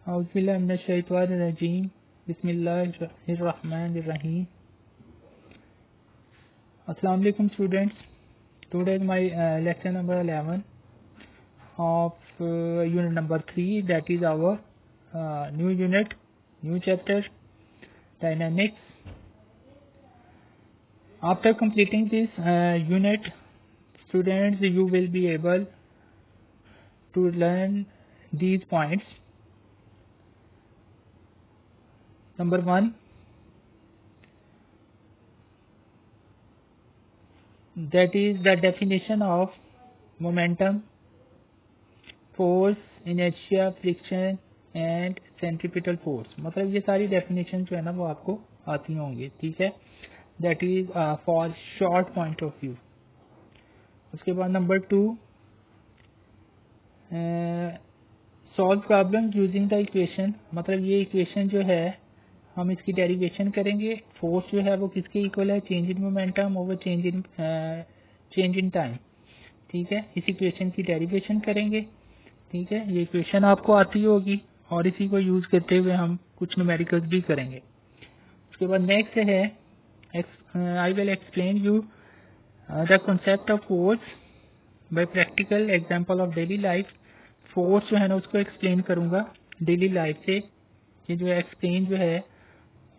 Auzubillahiminash-shaytanir-rajim. Bismillahir-rahmanir-rahim. Assalamu alaikum students. Today is my lecture number 11 of unit number 3, that is our new unit, new chapter, dynamics. After completing this unit, students, you will be able to learn these points. Number 1, that is the definition of momentum, force, inertia, friction and centripetal force. मतलब ये सारी definition जो है ना वो आपको आती होंगी, ठीक है. That is for short point of view. उसके बाद number 2, solve problem using the equation. मतलब ये equation जो है हम इसकी डेरिवेशन करेंगे. फोर्स जो है वो किसके इक्वल है, change in momentum over change in time, ठीक है. इस इक्वेशन की डेरिवेशन करेंगे, ठीक है. ये इक्वेशन आपको आती होगी और इसी को यूज करते हुए हम कुछ न्यूमेरिकल्स भी करेंगे. उसके बाद नेक्स्ट है आई will explain you the concept of force by practical example of daily life. Force जो है ना उसको एक्सप्लेन करूंगा डेली लाइफ से. ये जो एक्सप्लेन जो है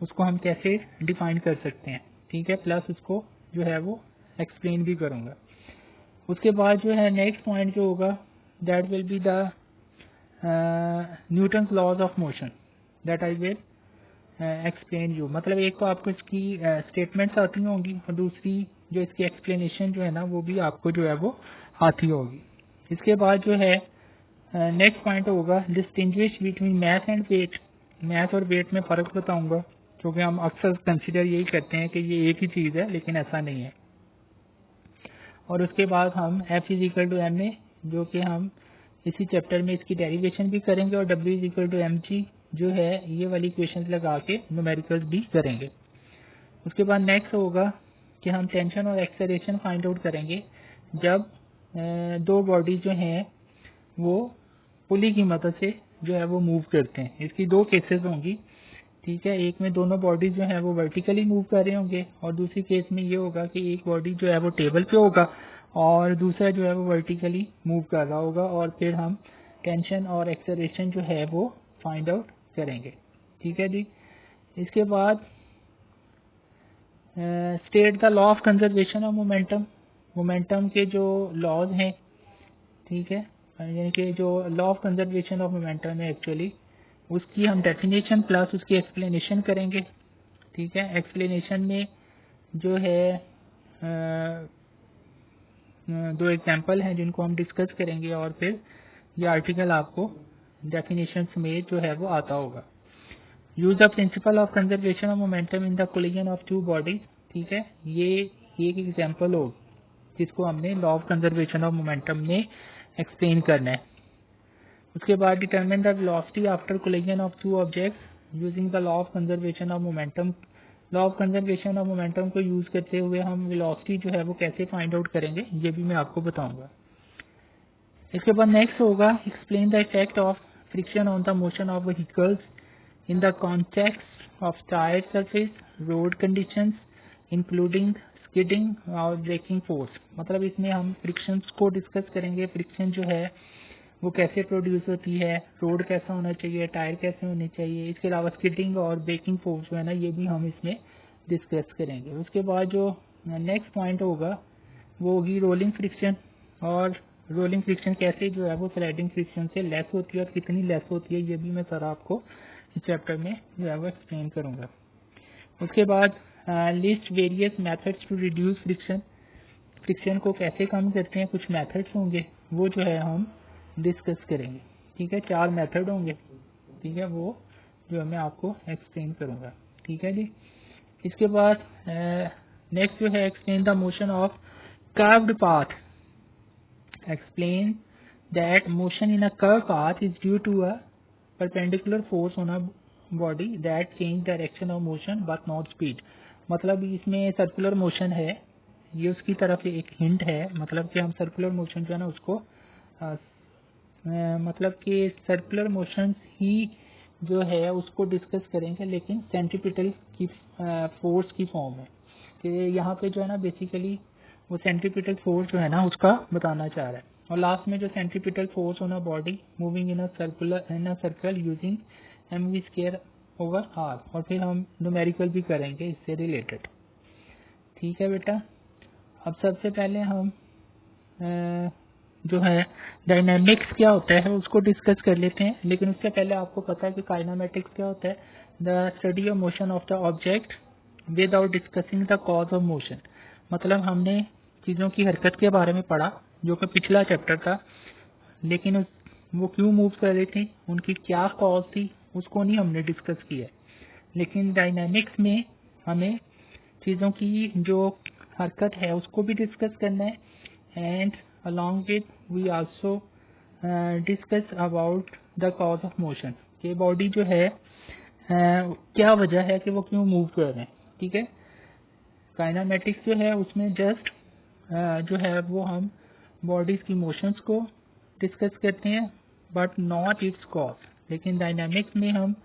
उसको हम कैसे डिफाइन कर सकते हैं, ठीक है. प्लस उसको जो है वो एक्सप्लेन भी करूंगा. उसके बाद जो है नेक्स्ट पॉइंट जो होगा that will be the Newton's laws of motion, that I will explain you. मतलब एक तो आपको इसकी स्टेटमेंट्स आती होंगी और दूसरी जो इसकी एक्सप्लेनेशन जो है ना वो भी आपको जो है वो आती होगी. इसके बाद जो है नेक्स्ट पॉइंट होगा distinguish between mass and weight. Mass और वेट में फर्क बताऊंगा क्योंकि हम अक्सर कंसिडर यही करते हैं कि ये एक ही चीज है, लेकिन ऐसा नहीं है. और उसके बाद हम F = ma जो कि हम इसी चैप्टर में इसकी डेरिवेशन भी करेंगे और W = mg जो है ये वाली इक्वेशंस लगा के न्यूमेरिकल्स भी करेंगे. उसके बाद नेक्स्ट होगा कि हम टेंशन और एक्सेलरेशन फाइंड आउट करेंगे जब दो बॉडी जो हैं वो पुली की मदद से जो है वो मूव करते हैं. इसकी दो केसेस होंगी, ठीक है. एक में दोनों बॉडी जो है वो वर्टिकली मूव कर रहे होंगे और दूसरी केस में ये होगा कि एक बॉडी जो है वो टेबल पे होगा और दूसरा जो है वो वर्टिकली मूव कर रहा होगा. और फिर हम टेंशन और एक्सेलरेशन जो है वो फाइंड आउट करेंगे, ठीक है जी. इसके बाद state the law of conservation of momentum. Momentum के जो लॉज हैं, ठीक है, यानी कि जो law of conservation of momentum है एक्चुअली उसकी हम डेफिनेशन प्लस उसकी एक्सप्लेनेशन करेंगे, ठीक है. एक्सप्लेनेशन में जो है दो एग्जांपल हैं जिनको हम डिस्कस करेंगे और फिर ये आर्टिकल आपको डेफिनेशन में जो है वो आता होगा. Use the principle of conservation of momentum in the collision of two bodies, ठीक है. ये एक एग्जांपल हो जिसको हमने law of conservation of momentum में एक्सप्लेन करना है. उसके बाद determine the velocity after collision of two objects using the law of conservation of momentum. Law of conservation of momentum को यूज करते हुए हम वेलोसिटी जो है वो कैसे फाइंड आउट करेंगे ये भी मैं आपको बताऊंगा. इसके बाद नेक्स्ट होगा explain the effect of friction on the motion of vehicles in the context of tyre surface, road conditions including skidding और ब्रेकिंग फोर्स. मतलब इसमें हम फ्रिक्शन को डिस्कस करेंगे. फ्रिक्शन जो है वो कैसे प्रोड्यूस होती है, रोड कैसा होना चाहिए, टायर कैसे होने चाहिए. इसके अलावा स्किडिंग और ब्रेकिंग फोर्स जो है ना ये भी हम इसमें डिस्कस करेंगे. उसके बाद जो नेक्स्ट पॉइंट होगा वो होगी रोलिंग फ्रिक्शन. और रोलिंग फ्रिक्शन कैसे जो है वो स्लाइडिंग फ्रिक्शन से लेस होती है और कितनी लेस होती है ये भी मैं सारा आपको इस चैप्टर में जो है वो एक्सप्लेन करूंगा. उसके बाद list various methods to reduce friction. Friction को कैसे कम करते हैं कुछ मेथड्स होंगे वो जो है हम डिस्कस करेंगे, ठीक है. 4 मेथड होंगे, ठीक है, वो जो मैं आपको एक्सप्लेन करूंगा, ठीक है जी. इसके बाद नेक्स्ट जो है explain the motion of curved path. Explain that motion in a curve path is due to a perpendicular force on a body that change direction of motion but not speed. मतलब इसमें circular motion है, ये उसकी तरफ एक hint है. मतलब कि हम सर्कुलर मोशन जो है ना उसको मतलब कि सर्कुलर मोशन ही जो है उसको डिस्कस करेंगे, लेकिन सेंट्रीपिटल की फोर्स की फॉर्म में, कि यहाँ पे जो है ना बेसिकली वो सेंट्रीपिटल फोर्स जो है ना उसका बताना चाह रहा है। और लास्ट में जो centripetal force on a body moving in a circle using mv square over r, और फिर हम न्यूमेरिकल भी करेंगे इससे रिलेटेड। ठीक है बेटा, अब सबसे पहले हम जो है डायनामिक्स क्या होता है उसको डिस्कस कर लेते हैं। लेकिन उससे पहले आपको पता है कि काइनेमेटिक्स क्या होता है, the study of motion of the object without discussing the cause of motion. मतलब हमने चीज़ों की हरकत के बारे में पढ़ा जो कि पिछला चैप्टर था, लेकिन वो क्यों मूव कर रही थी, उनकी क्या कॉज थी, उसको नहीं हमने डिस्कस किया। लेकिन डायनामिक्स में हमें चीज़ों की जो हरकत है उसको भी डिस्कस करना है, and along with we also discuss about the cause of motion, कि बॉडी जो है क्या वजह है कि वो क्यों मूव कर रहे हैं। ठीक है, काइनेमेटिक्स जो है उसमें जस्ट जो है वो हम बॉडीज की मोशंस को डिस्कस करते हैं बट नॉट इट्स कॉज। लेकिन डायनामिक्स में हम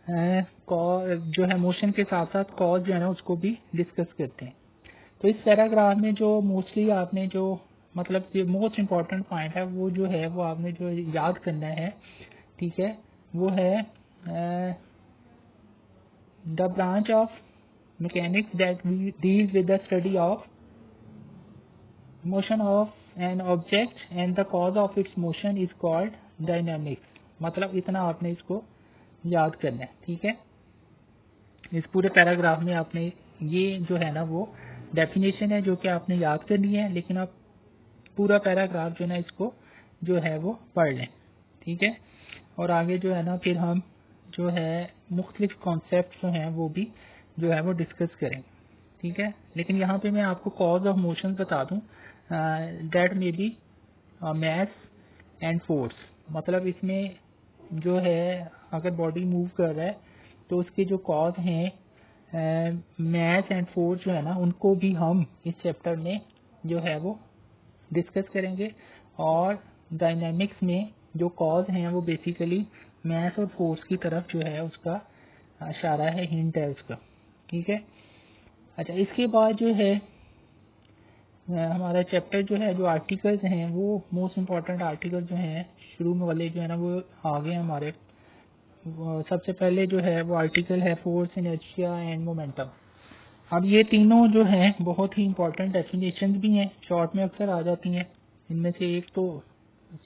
जो है मोशन के साथ साथ कॉज जो है ना उसको भी डिस्कस करते हैं। तो इस पैराग्राफ में जो मोस्टली आपने जो मतलब ये मोस्ट इम्पॉर्टेंट पॉइंट है वो जो है वो आपने जो याद करना है, ठीक है, वो है the branch of mechanics that deals with the study of motion of an object and the cause of its motion is called dynamics. मतलब इतना आपने इसको याद करना है। ठीक है, इस पूरे पैराग्राफ में आपने ये जो है ना वो डेफिनेशन है जो कि आपने याद करनी है, लेकिन आप पूरा पैराग्राफ जो है ना इसको जो है वो पढ़ लें। ठीक है, और आगे जो है ना फिर हम जो है मुख्तलिफ कॉन्सेप्ट जो हैं वो भी जो है वो डिस्कस करेंगे। ठीक है, लेकिन यहाँ पे मैं आपको कॉज ऑफ मोशन बता दूँ, that may be mass and force. मतलब इसमें जो है अगर बॉडी मूव कर रहा है तो उसके जो कॉज हैं मैस एंड फोर्स जो है ना उनको भी हम इस चैप्टर में जो है वो डिस्कस करेंगे। और डायनामिक्स में जो कॉज हैं वो बेसिकली मैस और फोर्स की तरफ जो है उसका इशारा है, हिंट है उसका। ठीक है, अच्छा इसके बाद जो है हमारा चैप्टर जो है जो आर्टिकल्स हैं वो मोस्ट इम्पॉर्टेंट आर्टिकल जो हैं शुरू में वाले जो है ना वो आ गए हमारे। सबसे पहले जो है वो आर्टिकल है फोर्स, इनर्शिया एंड मोमेंटम। अब ये तीनों जो हैं बहुत ही इम्पोर्टेंट डेफिनेशन भी हैं, शॉर्ट में अक्सर आ जाती हैं। इनमें से एक तो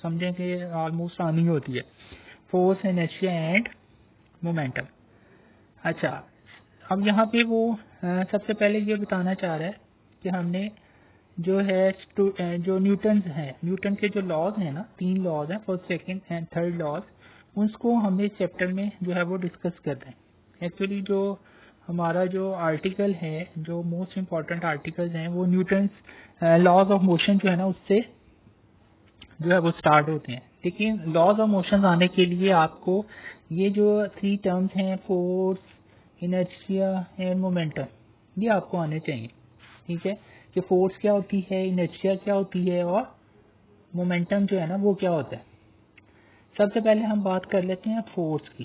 समझें कि ऑलमोस्ट आनी होती है, फोर्स, इनर्शिया एंड मोमेंटम। अच्छा, अब यहाँ पे वो सबसे पहले ये बताना चाह रहा है कि हमने जो है जो न्यूटन के जो लॉज हैं ना, 3 लॉज हैं, first, second and third laws, उसको हमने इस चैप्टर में जो है वो डिस्कस कर रहे हैं। एक्चुअली जो हमारा जो आर्टिकल है, जो मोस्ट इम्पॉर्टेंट आर्टिकल्स हैं वो न्यूटन लॉज ऑफ मोशन जो है ना उससे जो है वो स्टार्ट होते हैं। लेकिन लॉज ऑफ मोशन आने के लिए आपको ये जो 3 टर्म्स हैं फोर्स, इनर्शिया एंड मोमेंटम, ये आपको आने चाहिए। ठीक है, कि फोर्स क्या होती है, इनर्शिया क्या होती है और मोमेंटम जो है ना वो क्या होता है। सबसे पहले हम बात कर लेते हैं फोर्स की।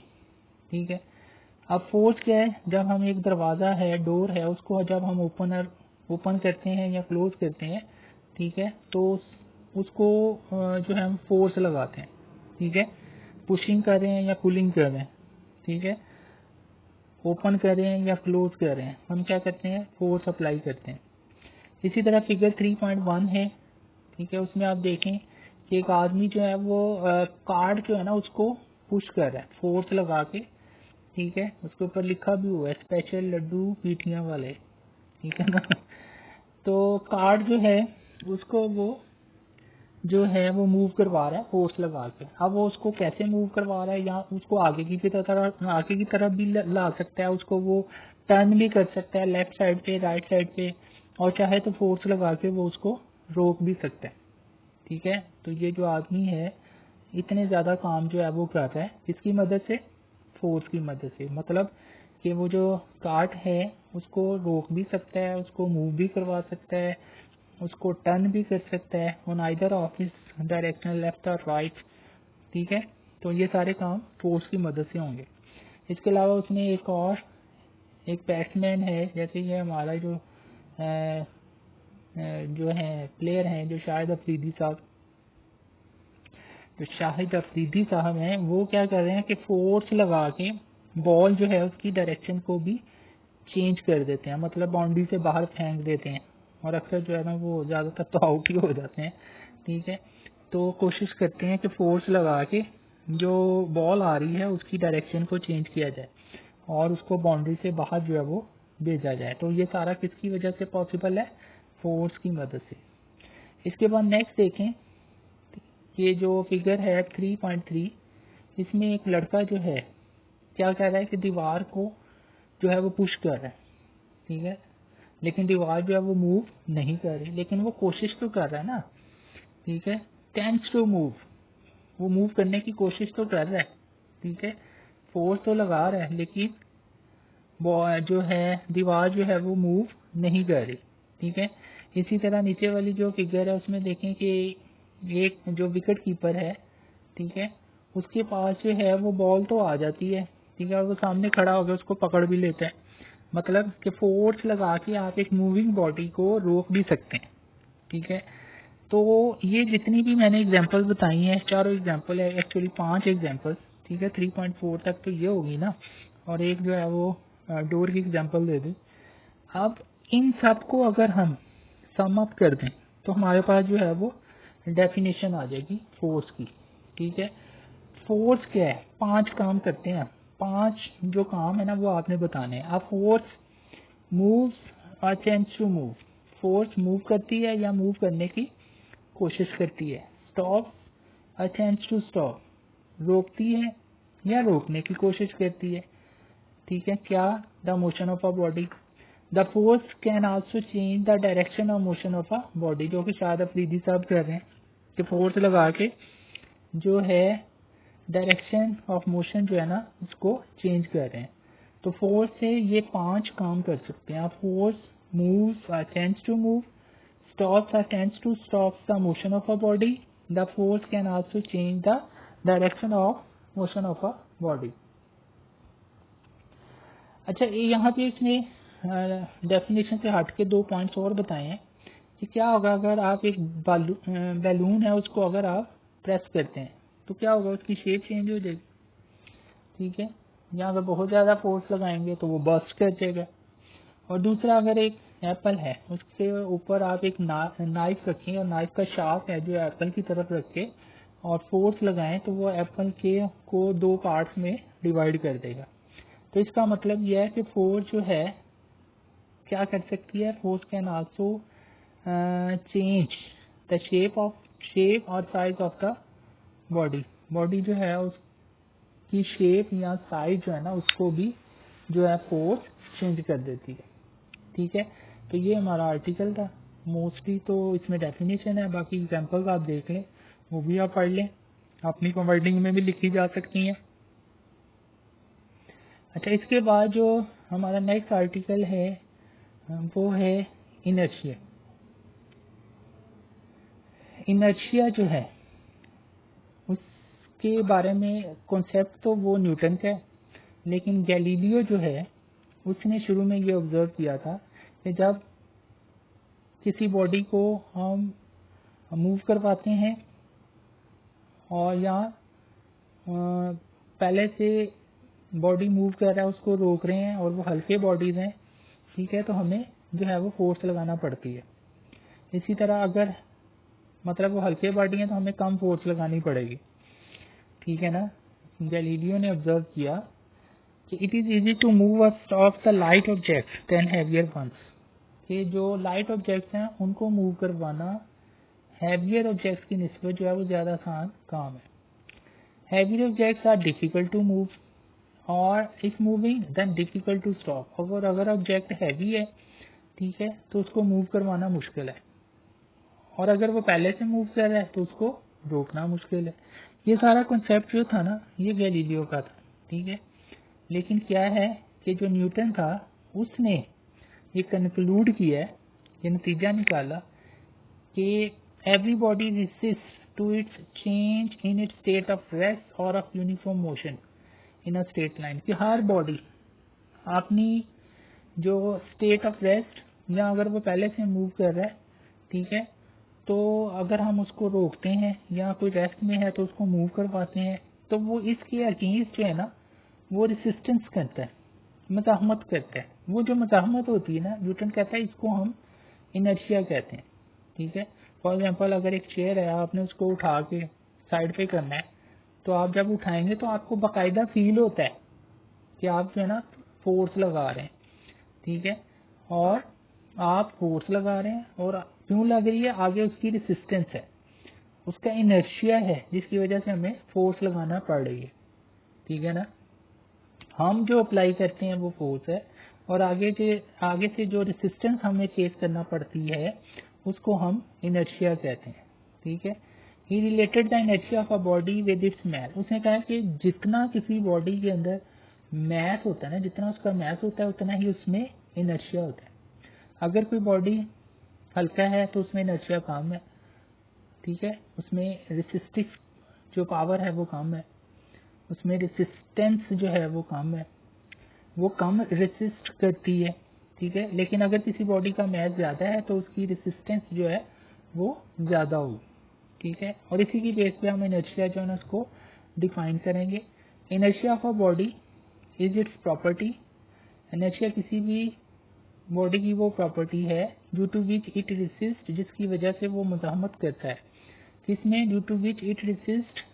ठीक है, अब फोर्स क्या है, जब हम एक दरवाज़ा है, डोर है, उसको जब हम ओपन करते हैं या क्लोज करते हैं, ठीक है, तो उसको जो है हम फोर्स लगाते हैं। ठीक है, पुशिंग कर रहे हैं या पुलिंग कर रहे हैं, ठीक है, ओपन कर रहे हैं या क्लोज कर रहे हैं, हम क्या करते हैं, फोर्स अप्लाई करते हैं। इसी तरह फिगर 3.1 है, ठीक है, उसमें आप देखें कि एक आदमी जो है वो कार्ड जो है ना उसको पुश कर रहा है फोर्स लगा के। ठीक है, उसके ऊपर लिखा भी हुआ है स्पेशल लड्डू पीठियां वाले। ठीक है ना तो कार्ड जो है उसको वो जो है वो मूव करवा रहा है फोर्स लगा के। अब वो उसको कैसे मूव करवा रहा है, या उसको आगे की तरफ भी ला सकता है, उसको वो टर्न भी कर सकता है लेफ्ट साइड पे, राइट साइड पे, और चाहे तो फोर्स लगा के वो उसको रोक भी सकता है। ठीक है, तो ये जो आदमी है इतने ज्यादा काम जो है वो करता है इसकी मदद से, फोर्स की मदद से। मतलब कि वो जो कार्ट है उसको रोक भी सकता है, उसको मूव भी करवा सकता है, उसको टर्न भी कर सकता है ऑन आइदर ऑफ इस डायरेक्शन, लेफ्ट और राइट। ठीक है, तो ये सारे काम फोर्स की मदद से होंगे। इसके अलावा उसने एक बैट्समैन है, जैसे ये हमारा जो है प्लेयर हैं जो शाहिद अफरीदी साहब हैं, वो क्या कर रहे हैं कि फोर्स लगा के बॉल जो है उसकी डायरेक्शन को भी चेंज कर देते हैं, मतलब बाउंड्री से बाहर फेंक देते हैं, और अक्सर जो है ना वो ज़्यादातर तो आउट ही हो जाते हैं। ठीक है, तो कोशिश करते हैं कि फोर्स लगा के जो बॉल आ रही है उसकी डायरेक्शन को चेंज किया जाए और उसको बाउंड्री से बाहर जो है वो भेजा जाए। तो ये सारा किसकी वजह से पॉसिबल है? फोर्स की मदद से। इसके बाद नेक्स्ट देखें, ये जो फिगर है 3.3, इसमें एक लड़का जो है क्या कर रहा है कि दीवार को जो है वो पुश कर रहा है। ठीक है, लेकिन दीवार जो है वो मूव नहीं कर रही, लेकिन वो कोशिश तो कर रहा है ना। ठीक है, टेंड्स टू मूव, वो मूव करने की कोशिश तो कर रहा है। ठीक है, फोर्स तो लगा रहा है, लेकिन जो है दीवार जो है वो मूव नहीं कर रही। ठीक है, इसी तरह नीचे वाली जो फिगर है उसमें देखें कि एक जो विकेट कीपर है, ठीक है, उसके पास जो है वो बॉल तो आ जाती है। ठीक है, और वो सामने खड़ा होकर उसको पकड़ भी लेता है। मतलब कि फोर्स लगा के आप एक मूविंग बॉडी को रोक भी सकते हैं। ठीक है, तो ये जितनी भी मैंने एग्जांपल बताई हैं, चारों एग्जांपल है, एक्चुअली 5 एग्जांपल। ठीक है, 3.4 तक तो ये होगी ना, और एक जो है वो डोर की एग्जांपल दे दी। अब इन सब को अगर हम सम अप कर दें तो हमारे पास जो है वो डेफिनेशन आ जाएगी फोर्स की। ठीक है, फोर्स क्या है? 5 काम करते हैं। 5 जो काम है ना वो आपने बताने हैं। अब force moves or tends to move, force move करती है या मूव करने की कोशिश करती है। स्टॉप अटेम्प्ट्स टू स्टॉप, रोकती है या रोकने की कोशिश करती है। ठीक है, क्या? The motion of a body. The force can also change the direction of motion of a body, जो कि शायद अफरीदी साहब कर रहे हैं कि फोर्स लगा के जो है डायरेक्शन ऑफ मोशन जो है ना उसको चेंज कर रहे हैं। तो फोर्स से ये 5 काम कर सकते हैं। Force moves or tends to move, stops or tends to stop the motion of a body. The force can also change the direction of motion of a body. अच्छा, ये यहाँ पे इसने डेफिनेशन से हट के 2 पॉइंट्स और बताए हैं कि क्या होगा अगर आप एक बैलून है उसको अगर आप प्रेस करते हैं तो क्या होगा, उसकी शेप चेंज हो जाएगी। ठीक है, या अगर बहुत ज़्यादा फोर्स लगाएंगे तो वो बर्स्ट कर जाएगा। और दूसरा, अगर एक एप्पल है उसके ऊपर आप एक नाइफ रखें और नाइफ का शार्प है जो एप्पल की तरफ रख के और फोर्स लगाएं तो वो एप्पल के को 2 पार्ट्स में डिवाइड कर देगा। तो इसका मतलब यह है कि फोर्स जो है क्या कर सकती है? Force can also change the shape और साइज ऑफ द बॉडी जो है उसकी शेप या साइज जो है ना उसको भी जो है फोर्स चेंज कर देती है। ठीक है, तो ये हमारा आर्टिकल था। मोस्टली तो इसमें डेफिनेशन है, बाकी एग्जांपल्स आप देख लें, वो भी आप पढ़ लें, अपनी वर्डिंग में भी लिखी जा सकती हैं। अच्छा, इसके बाद जो हमारा नेक्स्ट आर्टिकल है वो है इनर्शिया। इनर्शिया जो है उसके बारे में कॉन्सेप्ट तो वो न्यूटन का है, लेकिन गैलीलियो जो है उसने शुरू में ये ऑब्जर्व किया था कि जब किसी बॉडी को हम मूव करवाते हैं और या पहले से बॉडी मूव कर रहा है उसको रोक रहे हैं और वो हल्के बॉडीज हैं, ठीक है, तो हमें जो है वो फोर्स लगाना पड़ती है। इसी तरह अगर मतलब वो हल्के बॉडी है तो हमें कम फोर्स लगानी पड़ेगी। ठीक है ना। गैलीलियो ने ऑब्जर्व किया कि it is easy to move of the light object then heavier ones, कि जो लाइट ऑब्जेक्ट्स हैं उनको मूव करवाना हैवियर ऑब्जेक्ट्स की निस्बत जो है वो ज्यादा आसान काम है। Heavier objects are difficult to move और if moving then difficult to stop. अगर ऑब्जेक्ट हैवी है, ठीक है, तो उसको मूव करवाना मुश्किल है, और अगर वो पहले से मूव कर रहा है तो उसको रोकना मुश्किल है। ये सारा कॉन्सेप्ट जो था ना ये गैलीलियो का था। ठीक है, लेकिन क्या है कि जो न्यूटन था उसने ये कंक्लूड किया, ये नतीजा निकाला कि every body resist to its change in its state of rest और of uniform motion in a straight line, कि हर बॉडी अपनी जो स्टेट ऑफ रेस्ट या अगर वो पहले से मूव कर रहा है, ठीक है, तो अगर हम उसको रोकते हैं या कोई रेस्ट में है तो उसको मूव करवाते हैं, तो वो इसके अगेंस्ट जो है ना वो रेसिस्टेंस करता है, मज़ाहमत करता है। वो जो मज़ाहमत होती है ना, न्यूटन कहता है इसको हम इनर्शिया कहते हैं, ठीक है। फॉर एग्जांपल अगर एक चेयर है, आपने उसको उठा के साइड पे करना है, तो आप जब उठाएंगे तो आपको बाकायदा फील होता है कि आप जो है ना फोर्स लगा रहे हैं, ठीक है, और आप फोर्स लगा रहे हैं और क्यों लग रही है, आगे उसकी रेसिस्टेंस है, उसका इनर्शिया है जिसकी वजह से हमें फोर्स लगाना पड़ रही है, ठीक है ना। हम जो अप्लाई करते हैं वो फोर्स है और आगे से जो रेसिस्टेंस हमें फेस करना पड़ती है उसको हम इनर्शिया कहते हैं, ठीक है। He related the inertia of a body with its mass. उसने कहा कि जितना किसी बॉडी के अंदर मैस होता है ना, जितना उसका मैस होता है उतना ही उसमें इनर्शिया होता है। अगर कोई बॉडी हल्का है तो उसमें इनर्शिया कम है, ठीक है, उसमें रेसिस्टिव जो पावर है वो कम है, उसमें रेसिस्टेंस जो है वो कम है, वो कम रेसिस्ट करती है, ठीक है। लेकिन अगर किसी बॉडी का मैस ज्यादा है तो उसकी रेसिस्टेंस जो है वो ज्यादा होगी, ठीक है। और इसी की बेस पे हम इनर्शिया जो है ना उसको डिफाइन करेंगे। Inertia of a body is its property. Inertia किसी भी बॉडी की वो प्रॉपर्टी है due to which it resist, जिसकी वजह से वो मज़ाहमत करता है, किसमें, due to which it resist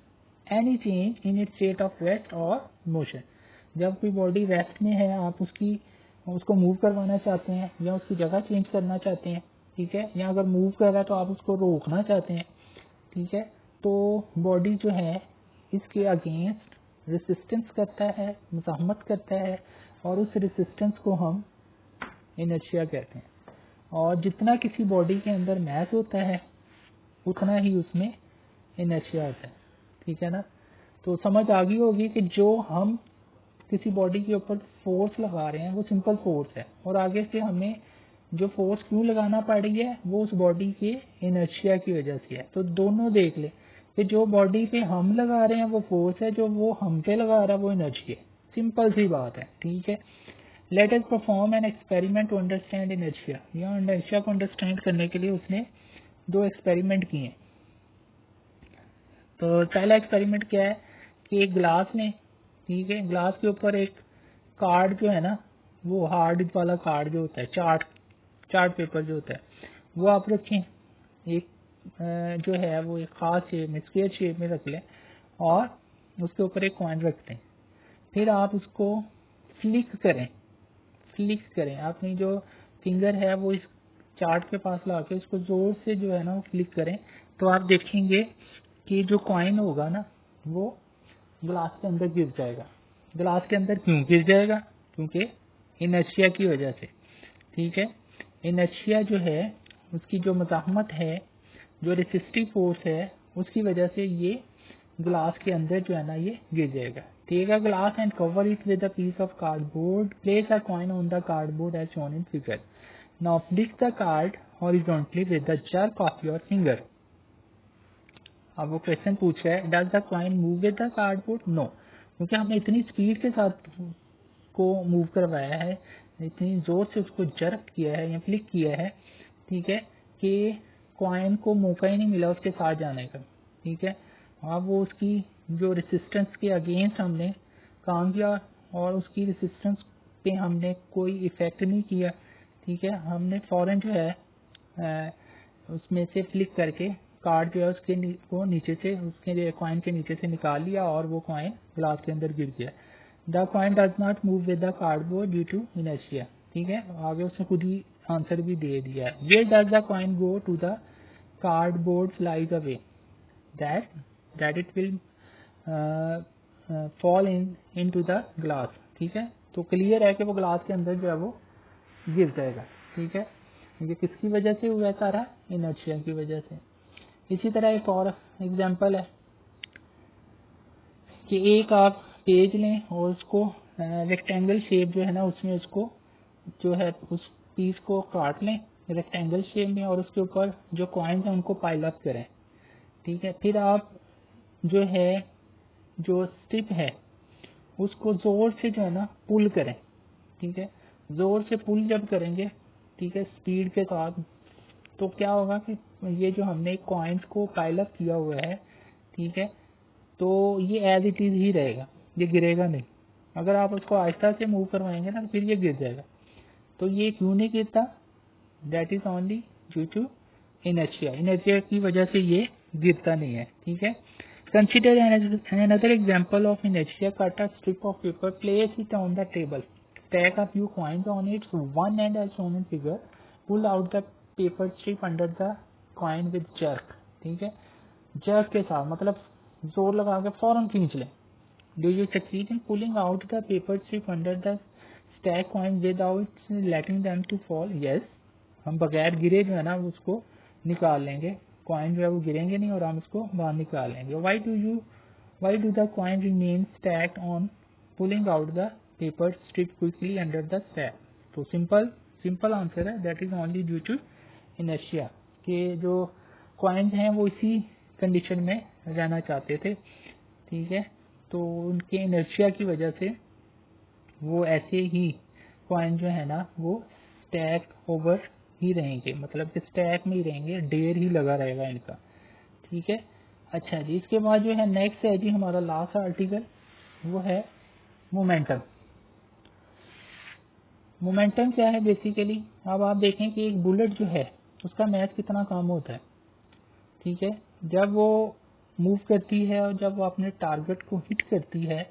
any change in its state of rest or motion. जब कोई बॉडी रेस्ट में है, आप उसको मूव करवाना चाहते हैं या उसकी जगह चेंज करना चाहते हैं, ठीक है, या अगर मूव कर रहा है तो आप उसको रोकना चाहते हैं, ठीक है, तो बॉडी जो है इसके अगेंस्ट रेसिस्टेंस करता है, मज़ाहमत करता है और उस रेसिस्टेंस को हम इनर्शिया कहते हैं। और जितना किसी बॉडी के अंदर मैस होता है उतना ही उसमें इनर्शिया होता है, ठीक है ना। तो समझ आ गई होगी कि जो हम किसी बॉडी के ऊपर फोर्स लगा रहे हैं वो सिंपल फोर्स है और आगे से हमें जो फोर्स क्यों लगाना पड़ रही है वो उस बॉडी के इनर्शिया की वजह से है। तो दोनों देख ले कि जो बॉडी पे हम लगा रहे हैं वो फोर्स है, जो वो हम पे लगा रहा है वो एनर्जी है। सिंपल सी बात है, ठीक है। Let us perform an experiment to understand inertia. यहाँ इनर्शिया को अंडरस्टैंड करने के लिए उसने 2 एक्सपेरिमेंट किए। तो पहला एक्सपेरिमेंट क्या है कि एक ग्लास लें, ठीक है, ग्लास के ऊपर एक कार्ड जो है ना, वो हार्ड वाला कार्ड जो होता है, चार्ट पेपर जो होता है वो आप रखें, एक जो है वो एक खास शेप में, स्क्वायर शेप में रख लें और उसके ऊपर एक कॉइन रख दें। फिर आप उसको फ्लिक करें, अपनी जो फिंगर है वो इस चार्ट के पास ला के उसको जोर से जो है ना वो फ्लिक करें, तो आप देखेंगे कि जो कॉइन होगा ना वो ग्लास के अंदर गिर जाएगा। ग्लास के अंदर क्यों गिर जाएगा? क्योंकि इनर्शिया की वजह से, ठीक है। इनर्शिया जो है उसकी जो मज़ाहमत है, जो रेसिस्टिव फोर्स है, उसकी वजह से ये ग्लास के अंदर जो है ना ये गिर जाएगा। Take a glass and cover it with a piece of cardboard, place a coin on the cardboard as shown in figure. Now flick the card horizontally with the jerk of your finger. अब वो question पूछ रहा है, does the coin move with the cardboard? No, क्योंकि हमने इतनी speed के साथ को मूव करवाया है, इतनी जोर से उसको जर्क किया है या फ्लिक किया है, ठीक है, कि कॉइन को मौका ही नहीं मिला उसके साथ जाने का, ठीक है। अब वो उसकी जो रेसिस्टेंस के अगेंस्ट हमने काम किया और उसकी रेसिस्टेंस पे हमने कोई इफेक्ट नहीं किया, ठीक है। हमने फौरन जो है उसमें से फ्लिक करके कार्ड जो है उसके को नीचे से, उसके कॉइन के नीचे से निकाल लिया और वो कॉइन ग्लास के अंदर गिर गया। The coin does not move with the cardboard due to inertia, ठीक है। आगे उसने खुद ही आंसर भी दे दिया है। Where does the coin go to the cardboard flies away, that it will fall into the glass, ठीक है। तो क्लियर है कि वो ग्लास के अंदर जो है वो गिर जाएगा, ठीक है। ये किसकी वजह से हुआ सारा? इनर्शिया की वजह से। इसी तरह एक और एग्जांपल है कि एक आप पेज लें और उसको रेक्टेंगल शेप जो है ना उसमें उसको जो है उस पीस को काट लें रेक्टेंगल शेप में और उसके ऊपर जो कॉइन्स हैं उनको पाइल अप करें, ठीक है। फिर आप जो है जो स्ट्रिप है उसको जोर से जो है ना पुल करें, ठीक है। जोर से पुल जब करेंगे, ठीक है, स्पीड के साथ, तो क्या होगा कि ये जो हमने कॉइन्स को पाइल अप किया हुआ है, ठीक है, तो ये एज इट इज ही रहेगा, ये गिरेगा नहीं। अगर आप उसको आहिस्ता से मूव करवाएंगे ना, फिर ये गिर जाएगा। तो ये क्यों नहीं गिरता? That is only due to inertia. Inertia की वजह से ये गिरता नहीं है, ठीक है। Consider another example of inertia. Cut a strip of paper, place it on the table, stack a few coins on its one end as shown in figure, pull out the paper strip under the coin with jerk, ठीक है। jerk के साथ मतलब जोर लगा के फौरन खींच लें। Do you succeed in pulling out the paper strip under the stack coin without letting them to fall? Yes. हम बगैर गिरे जो है ना उसको निकाल लेंगे, कॉइन जो है वो गिरेंगे नहीं और हम इसको बाहर निकाल लेंगे। Why do the coin remain stacked on pulling out the paper strip quickly under the stack? तो सिंपल आंसर है, that is only due to inertia, कि जो कॉइन्स हैं वो इसी कंडीशन में रहना चाहते थे, ठीक है। तो उनके इनर्शिया की वजह से वो ऐसे ही कॉइन जो है ना वो स्टैक ओवर ही रहेंगे, मतलब कि स्टैक में ही रहेंगे, ढेर ही लगा रहेगा इनका, ठीक है। अच्छा जी, इसके बाद जो है नेक्स्ट है जी हमारा लास्ट आर्टिकल, वो है मोमेंटम। मोमेंटम क्या है बेसिकली? अब आप देखें कि एक बुलेट जो है उसका मैथ कितना काम होता है, ठीक है। जब वो मूव करती है और जब वो अपने टारगेट को हिट करती है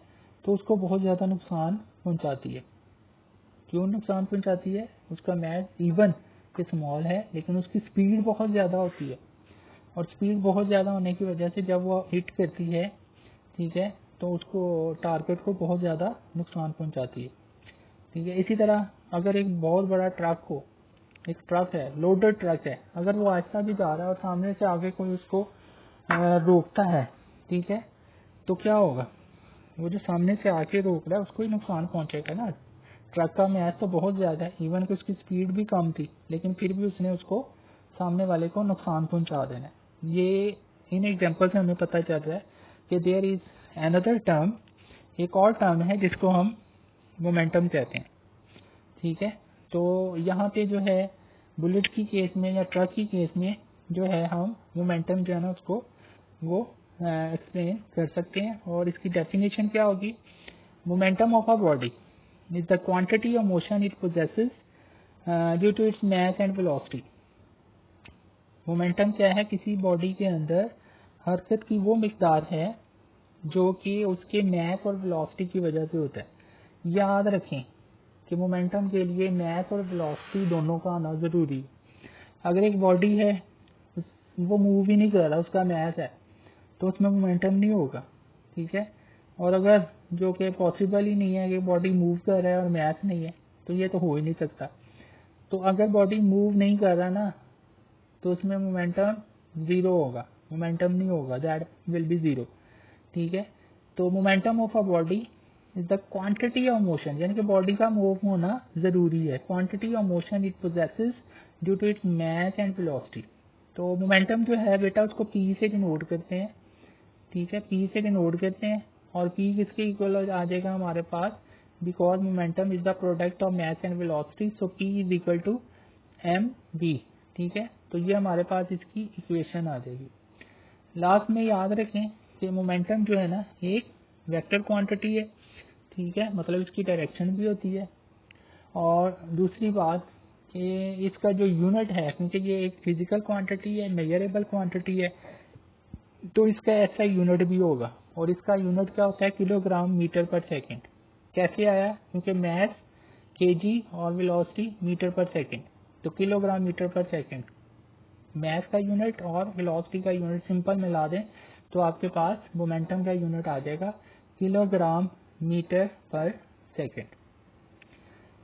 तो उसको बहुत ज़्यादा नुकसान पहुंचाती है। क्यों नुकसान पहुंचाती है? उसका मैथ इवन कि स्मॉल है लेकिन उसकी स्पीड बहुत ज़्यादा होती है, और स्पीड बहुत ज़्यादा होने की वजह से जब वो हिट करती है, ठीक है, तो उसको टारगेट को बहुत ज़्यादा नुकसान पहुंचाती है, ठीक है। इसी तरह अगर एक बहुत बड़ा ट्रक हो, एक ट्रक है, लोडेड ट्रक है, अगर वो आहिस्ता भी जा रहा है और सामने से आगे कोई उसको रोकता है, ठीक है, तो क्या होगा? वो जो सामने से आके रोक रहा है उसको ही नुकसान पहुंचेगा ना। ट्रक का मैथ तो बहुत ज्यादा है, इवन कि उसकी स्पीड भी कम थी, लेकिन फिर भी उसने उसको सामने वाले को नुकसान पहुंचा देना है। ये इन एग्जांपल से हमें पता चल रहा है कि देयर इज अनदर टर्म, एक और टर्म है जिसको हम मोमेंटम कहते हैं, ठीक है। तो यहाँ पे जो है बुलेट की केस में या ट्रक की केस में जो है हम मोमेंटम जो है ना उसको वो एक्सप्लेन कर सकते हैं, और इसकी डेफिनेशन क्या होगी? Momentum of a body is the quantity of motion it possesses due to its mass and velocity. Momentum क्या है? किसी बॉडी के अंदर हरकत की वो मिकदार है जो कि उसके मास और वेलोसिटी की वजह से होता है। याद रखें कि मोमेंटम के लिए मास और वेलोसिटी दोनों का आना जरूरी है। अगर एक बॉडी है वो मूव ही नहीं कर रहा, उसका मास है, तो उसमें मोमेंटम नहीं होगा, ठीक है। और अगर जो कि पॉसिबल ही नहीं है कि बॉडी मूव कर रहा है और मास नहीं है, तो ये तो हो ही नहीं सकता। तो अगर बॉडी मूव नहीं कर रहा ना, तो उसमें मोमेंटम जीरो होगा, मोमेंटम नहीं होगा, दैट विल बी जीरो, ठीक है। तो momentum of a body is the quantity of motion, यानी कि बॉडी का मूव होना जरूरी है, quantity of motion it possesses due to its mass and velocity. तो मोमेंटम जो है बेटा उसको पी से डिनोट करते हैं, ठीक है, पी से डिनोट करते हैं, और पी किसके इक्वल आ जाएगा हमारे पास? Because momentum is the product of mass and velocity, so P is equal to M B, ठीक है। तो ये हमारे पास इसकी इक्वेशन आ जाएगी। लास्ट में याद रखें कि मोमेंटम जो है ना एक वेक्टर क्वांटिटी है, ठीक है, मतलब इसकी डायरेक्शन भी होती है। और दूसरी बात कि इसका जो यूनिट है, क्योंकि ये एक फिजिकल क्वांटिटी है, मेजरेबल क्वांटिटी है, तो इसका ऐसा यूनिट भी होगा, और इसका यूनिट क्या होता है? किलोग्राम मीटर पर सेकंड। कैसे आया? क्योंकि मास केजी और वेलोसिटी मीटर पर सेकंड, तो किलोग्राम मीटर पर सेकंड मास का यूनिट और वेलोसिटी का यूनिट सिंपल मिला दें तो आपके पास मोमेंटम का यूनिट आ जाएगा किलोग्राम मीटर पर सेकंड।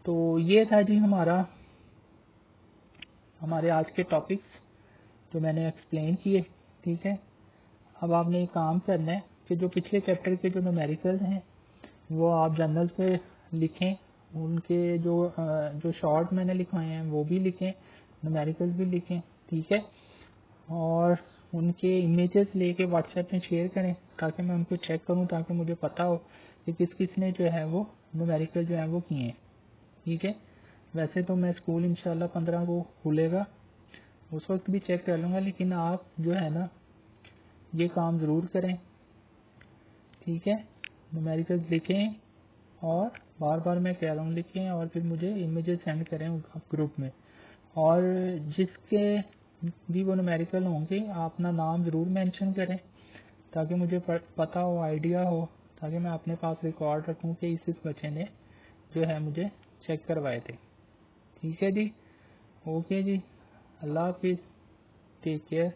तो ये था जी हमारे आज के टॉपिक्स जो मैंने एक्सप्लेन किए, ठीक है। अब आपने एक काम करना है कि जो पिछले चैप्टर के जो न्यूमेरिकल्स हैं वो आप जर्नल पे लिखें, उनके जो शॉर्ट मैंने लिखवाए हैं वो भी लिखें, न्यूमेरिकल्स भी लिखें, ठीक है। और उनके इमेजेस लेके व्हाट्सएप में शेयर करें ताकि मैं उनको चेक करूं, ताकि मुझे पता हो कि किस किस ने जो है वो न्यूमेरिकल जो है वो किए हैं। ठीक है, वैसे तो मैं स्कूल इंशाल्लाह 15 को खुलेगा, उस वक्त भी चेक कर लूँगा, लेकिन आप जो है ना ये काम ज़रूर करें। ठीक है, न्यूमेरिकल लिखें और बार बार मैं कह रहा हूँ लिखें, और फिर मुझे इमेजेस सेंड करें ग्रुप में। और जिसके भी वो न्यूमेरिकल होंगे आप अपना नाम ज़रूर मेंशन करें, ताकि मुझे पता हो, आइडिया हो, ताकि मैं अपने पास रिकॉर्ड रखूं कि इस बच्चे ने जो है मुझे चेक करवाए थे। ठीक है जी, ओके जी, अल्लाह हाफिज़, टेक केयर।